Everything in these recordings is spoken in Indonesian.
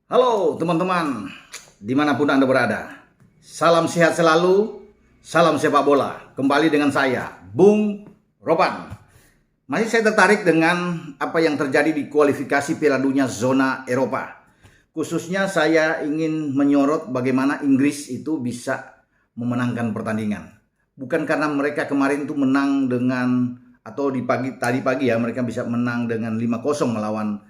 Halo teman-teman, dimanapun Anda berada. Salam sehat selalu, salam sepak bola. Kembali dengan saya, Bung Roban. Masih saya tertarik dengan apa yang terjadi di kualifikasi Piala Dunia zona Eropa. Khususnya saya ingin menyorot bagaimana Inggris itu bisa memenangkan pertandingan. Bukan karena mereka kemarin itu menang dengan, atau tadi pagi ya, mereka bisa menang dengan 5-0 melawan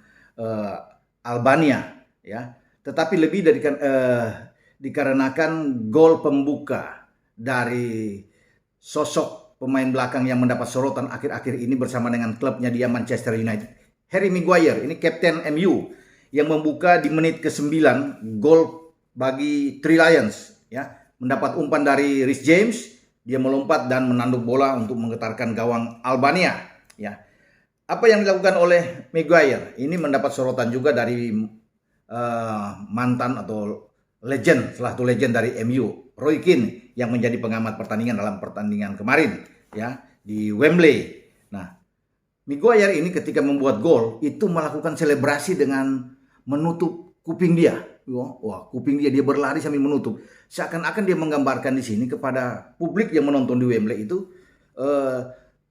Albania ya, tetapi lebih dari dikarenakan gol pembuka dari sosok pemain belakang yang mendapat sorotan akhir-akhir ini bersama dengan klubnya dia Manchester United, Harry Maguire. Ini kapten MU yang membuka di menit ke-9 gol bagi Three Lions ya, mendapat umpan dari Reece James, dia melompat dan menanduk bola untuk menggetarkan gawang Albania ya. Apa yang dilakukan oleh Maguire ini mendapat sorotan juga dari mantan atau legend, salah satu legend dari MU, Roy Keane, yang menjadi pengamat pertandingan dalam pertandingan kemarin ya di Wembley. Nah, Maguire ini ketika membuat gol itu melakukan selebrasi dengan menutup kuping dia. Wah, kuping dia berlari sambil menutup. Seakan-akan dia menggambarkan di sini kepada publik yang menonton di Wembley itu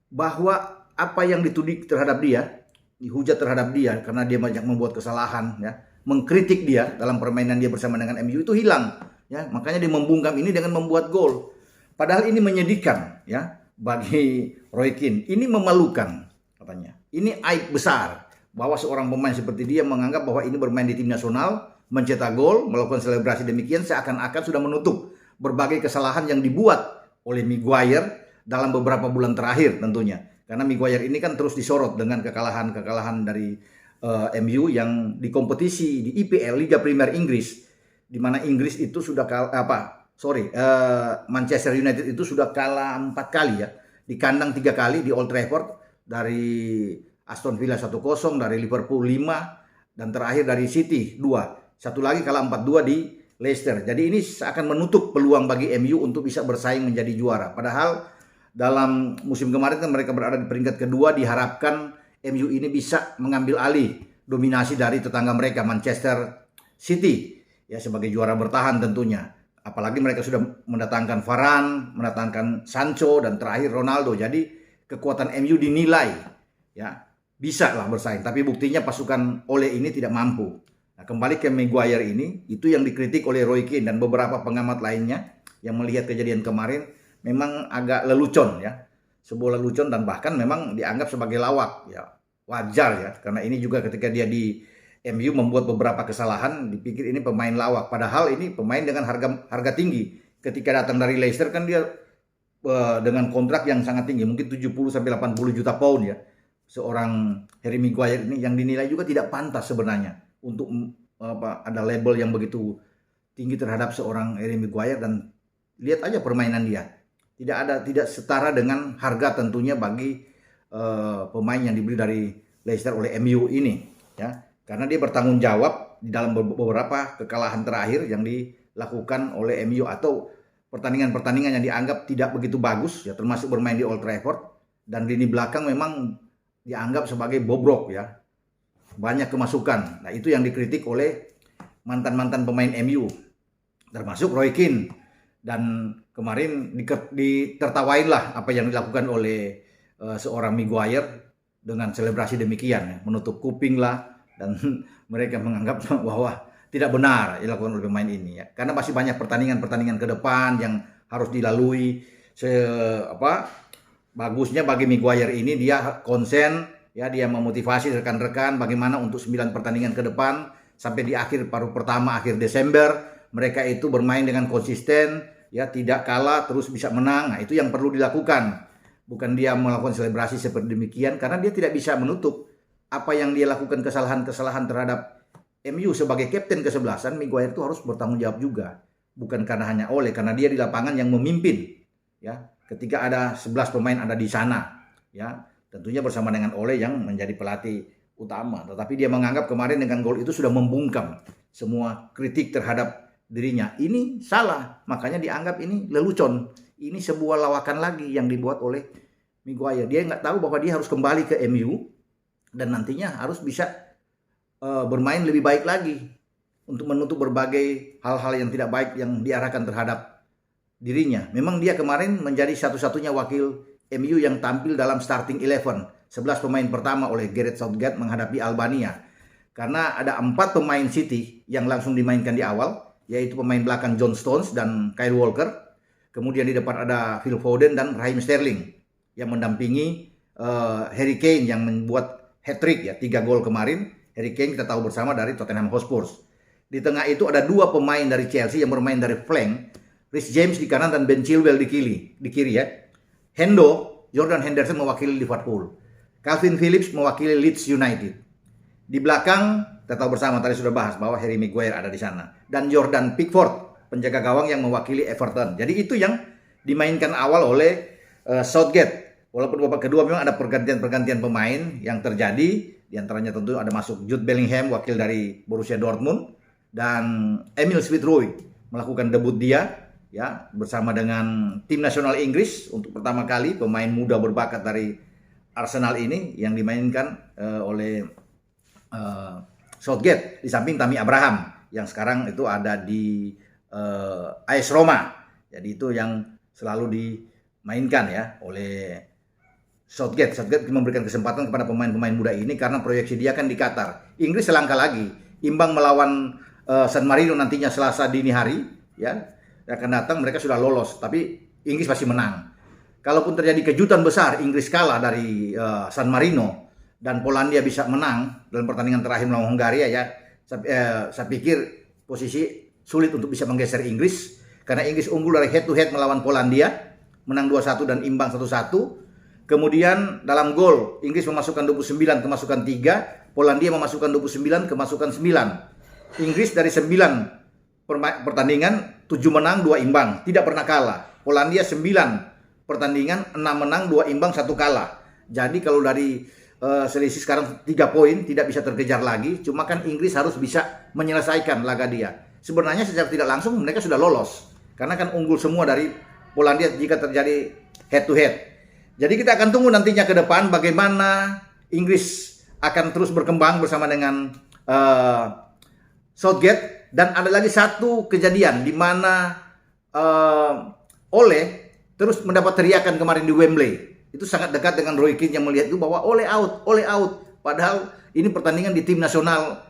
bahwa apa yang dituding terhadap dia, dihujat terhadap dia karena dia banyak membuat kesalahan ya, mengkritik dia dalam permainan dia bersama dengan MU itu hilang ya. Makanya dia membungkam ini dengan membuat gol. Padahal ini menyedihkan ya bagi Roy Keane. Ini memalukan katanya. Ini aib besar bahwa seorang pemain seperti dia menganggap bahwa ini bermain di tim nasional, mencetak gol, melakukan selebrasi demikian seakan-akan sudah menutup berbagai kesalahan yang dibuat oleh Maguire dalam beberapa bulan terakhir tentunya. Karena Maguire ini kan terus disorot dengan kekalahan dari MU yang di kompetisi di IPL, Liga Premier Inggris, di mana Inggris itu sudah Manchester United itu sudah kalah 4 kali ya, di kandang 3 kali di Old Trafford, dari Aston Villa 1-0, dari Liverpool 5, dan terakhir dari City 2. Satu lagi kalah 4-2 di Leicester. Jadi ini akan menutup peluang bagi MU untuk bisa bersaing menjadi juara. Padahal dalam musim kemarin kan mereka berada di peringkat kedua, diharapkan MU ini bisa mengambil alih dominasi dari tetangga mereka Manchester City ya, sebagai juara bertahan tentunya. Apalagi mereka sudah mendatangkan Varane, mendatangkan Sancho, dan terakhir Ronaldo. Jadi kekuatan MU dinilai ya bisa lah bersaing, tapi buktinya pasukan Ole ini tidak mampu. Nah, kembali ke Maguire ini, itu yang dikritik oleh Roy Keane dan beberapa pengamat lainnya yang melihat kejadian kemarin. Memang agak lelucon ya, sebuah lelucon, dan bahkan memang dianggap sebagai lawak ya. Wajar ya, karena ini juga ketika dia di MU membuat beberapa kesalahan, dipikir ini pemain lawak, padahal ini pemain dengan harga tinggi. Ketika datang dari Leicester kan dia dengan kontrak yang sangat tinggi, mungkin 70 sampai 80 juta pound ya. Seorang Harry Maguire ini yang dinilai juga tidak pantas sebenarnya untuk ada label yang begitu tinggi terhadap seorang Harry Maguire. Dan lihat aja permainan dia, tidak setara dengan harga tentunya bagi pemain yang dibeli dari Leicester oleh MU ini ya, karena dia bertanggung jawab di dalam beberapa kekalahan terakhir yang dilakukan oleh MU atau pertandingan-pertandingan yang dianggap tidak begitu bagus ya, termasuk bermain di Old Trafford, dan lini belakang memang dianggap sebagai bobrok ya, banyak kemasukan. Nah, itu yang dikritik oleh mantan-mantan pemain MU termasuk Roy Keane. Dan kemarin ditertawain lah apa yang dilakukan oleh seorang Maguire dengan selebrasi demikian ya, menutup kuping lah, dan mereka menganggap bahwa tidak benar dilakukan oleh pemain ini ya, karena masih banyak pertandingan-pertandingan ke depan yang harus dilalui. Bagusnya bagi Maguire ini dia konsen ya, dia memotivasi rekan-rekan bagaimana untuk 9 pertandingan ke depan sampai di paruh pertama akhir Desember mereka itu bermain dengan konsisten ya, tidak kalah terus bisa menang. Nah, itu yang perlu dilakukan. Bukan dia melakukan selebrasi seperti demikian, karena dia tidak bisa menutup apa yang dia lakukan, kesalahan-kesalahan terhadap MU sebagai kapten kesebelasan. Maguire itu harus bertanggung jawab juga. Bukan karena hanya Ole, karena dia di lapangan yang memimpin ya. Ketika ada 11 pemain ada di sana ya, tentunya bersama dengan Ole yang menjadi pelatih utama. Tetapi dia menganggap kemarin dengan gol itu sudah membungkam semua kritik terhadap dirinya. Ini salah, makanya dianggap ini lelucon. Ini sebuah lawakan lagi yang dibuat oleh Maguire. Dia nggak tahu bahwa dia harus kembali ke MU dan nantinya harus bisa bermain lebih baik lagi untuk menutup berbagai hal-hal yang tidak baik yang diarahkan terhadap dirinya. Memang dia kemarin menjadi satu-satunya wakil MU yang tampil dalam starting 11, 11 pemain pertama oleh Gareth Southgate menghadapi Albania. Karena ada 4 pemain City yang langsung dimainkan di awal, yaitu pemain belakang John Stones dan Kyle Walker. Kemudian di depan ada Phil Foden dan Raheem Sterling yang mendampingi Harry Kane yang membuat hat-trick ya, 3 gol kemarin. Harry Kane kita tahu bersama dari Tottenham Hotspur. Di tengah itu ada 2 pemain dari Chelsea yang bermain dari flank, Reece James di kanan dan Ben Chilwell di kiri ya. Jordan Henderson mewakili Liverpool. Calvin Phillips mewakili Leeds United. Di belakang kita tahu bersama tadi sudah bahas bahwa Harry Maguire ada di sana dan Jordan Pickford penjaga gawang yang mewakili Everton. Jadi itu yang dimainkan awal oleh Southgate. Walaupun babak kedua memang ada pergantian pemain yang terjadi, di antaranya tentu ada masuk Jude Bellingham wakil dari Borussia Dortmund dan Emil Smith-Rowe melakukan debut dia ya bersama dengan tim nasional Inggris untuk pertama kali, pemain muda berbakat dari Arsenal ini yang dimainkan oleh Southgate di samping Tammy Abraham yang sekarang itu ada di AS Roma. Jadi itu yang selalu dimainkan ya oleh Southgate. Southgate memberikan kesempatan kepada pemain-pemain muda ini karena proyeksi dia kan di Qatar. Inggris selangkah lagi imbang melawan San Marino nantinya Selasa dini hari ya. Akan datang mereka sudah lolos, tapi Inggris pasti menang. Kalaupun terjadi kejutan besar, Inggris kalah dari San Marino dan Polandia bisa menang dalam pertandingan terakhir melawan Hungaria ya. Saya pikir posisi sulit untuk bisa menggeser Inggris karena Inggris unggul dari head to head melawan Polandia, menang 2-1 dan imbang 1-1. Kemudian dalam gol Inggris memasukkan 29 kemasukan 3, Polandia memasukkan 29 kemasukan 9. Inggris dari 9 pertandingan 7 menang 2 imbang, tidak pernah kalah. Polandia 9 pertandingan 6 menang 2 imbang 1 kalah. Jadi kalau dari selisih sekarang 3 poin tidak bisa terkejar lagi. Cuma kan Inggris harus bisa menyelesaikan laga dia. Sebenarnya secara tidak langsung mereka sudah lolos karena kan unggul semua dari Polandia jika terjadi head to head. Jadi kita akan tunggu nantinya ke depan bagaimana Inggris akan terus berkembang bersama dengan Southgate. Dan ada lagi satu kejadian di mana Ole terus mendapat teriakan kemarin di Wembley. Itu sangat dekat dengan Roy Keane yang melihat itu bahwa Ole out, Ole out. Padahal ini pertandingan di tim nasional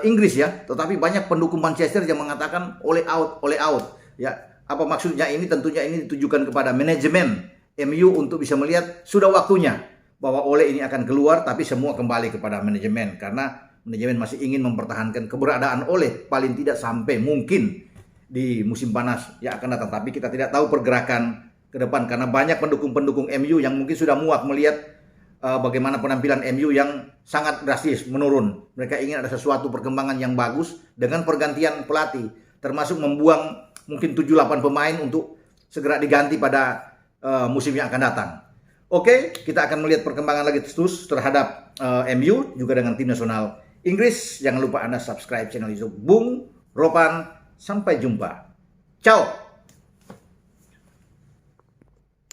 Inggris ya. Tetapi banyak pendukung Manchester yang mengatakan Ole out, Ole out. Ya, apa maksudnya ini? Tentunya ini ditujukan kepada manajemen MU untuk bisa melihat sudah waktunya bahwa Ole ini akan keluar, tapi semua kembali kepada manajemen karena manajemen masih ingin mempertahankan keberadaan Ole paling tidak sampai mungkin di musim panas yang akan datang. Tapi kita tidak tahu pergerakan ke depan karena banyak pendukung-pendukung MU yang mungkin sudah muak melihat bagaimana penampilan MU yang sangat drastis menurun. Mereka ingin ada sesuatu perkembangan yang bagus dengan pergantian pelatih, termasuk membuang mungkin 7-8 pemain untuk segera diganti pada musim yang akan datang. Oke, kita akan melihat perkembangan lagi terus terhadap MU juga dengan tim nasional Inggris. Jangan lupa Anda subscribe channel YouTube Bung Ropan. Sampai jumpa. Ciao.